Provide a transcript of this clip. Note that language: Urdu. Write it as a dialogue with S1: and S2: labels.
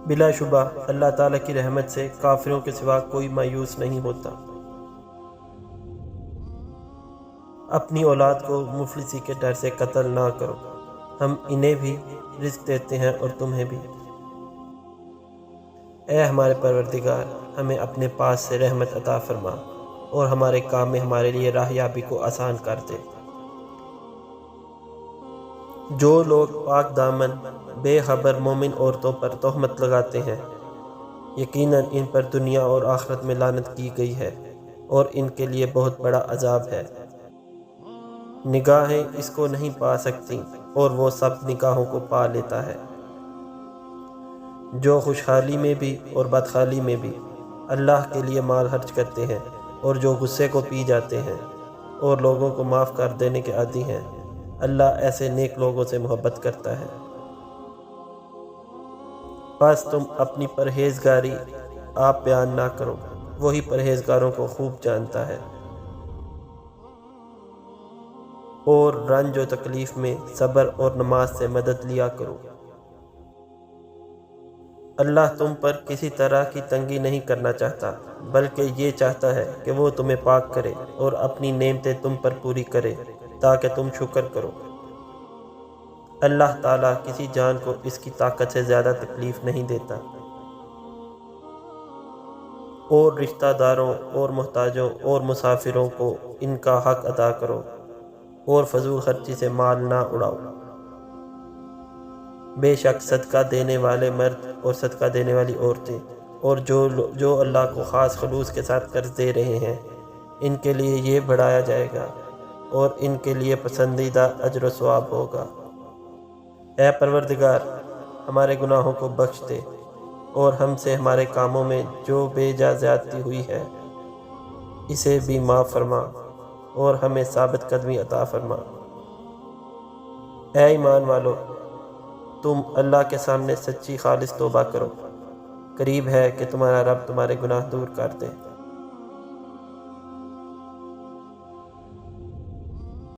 S1: بلا شبہ اللہ تعالیٰ کی رحمت سے کافروں کے سوا کوئی مایوس نہیں ہوتا۔ اپنی اولاد کو مفلسی کے ڈر سے قتل نہ کرو، ہم انہیں بھی رزق دیتے ہیں اور تمہیں بھی۔ اے ہمارے پروردگار، ہمیں اپنے پاس سے رحمت عطا فرما اور ہمارے کام میں ہمارے لیے راہیابی کو آسان کر دے۔ جو لوگ پاک دامن بے خبر مومن عورتوں پر تہمت لگاتے ہیں، یقیناً ان پر دنیا اور آخرت میں لعنت کی گئی ہے اور ان کے لیے بہت بڑا عذاب ہے۔ نگاہیں اس کو نہیں پا سکتی اور وہ سب نگاہوں کو پا لیتا ہے۔ جو خوشحالی میں بھی اور بدحالی میں بھی اللہ کے لیے مال خرچ کرتے ہیں اور جو غصے کو پی جاتے ہیں اور لوگوں کو معاف کر دینے کے عادی ہیں، اللہ ایسے نیک لوگوں سے محبت کرتا ہے۔ بس تم اپنی پرہیزگاری آپ بیان نہ کرو، وہی پرہیزگاروں کو خوب جانتا ہے۔ اور رنج و تکلیف میں صبر اور نماز سے مدد لیا کرو۔ اللہ تم پر کسی طرح کی تنگی نہیں کرنا چاہتا، بلکہ یہ چاہتا ہے کہ وہ تمہیں پاک کرے اور اپنی نعمتیں تم پر پوری کرے تاکہ تم شکر کرو۔ اللہ تعالیٰ کسی جان کو اس کی طاقت سے زیادہ تکلیف نہیں دیتا۔ اور رشتہ داروں اور محتاجوں اور مسافروں کو ان کا حق ادا کرو اور فضول خرچی سے مال نہ اڑاؤ۔ بے شک صدقہ دینے والے مرد اور صدقہ دینے والی عورتیں اور جو اللہ کو خاص خلوص کے ساتھ قرض دے رہے ہیں، ان کے لیے یہ بڑھایا جائے گا اور ان کے لیے پسندیدہ اجر و ثواب ہوگا۔ اے پروردگار، ہمارے گناہوں کو بخش دے اور ہم سے ہمارے کاموں میں جو بے جا زیادتی ہوئی ہے اسے بھی معاف فرما اور ہمیں ثابت قدمی عطا فرما۔ اے ایمان والو، تم اللہ کے سامنے سچی خالص توبہ کرو، قریب ہے کہ تمہارا رب تمہارے گناہ دور کر دے۔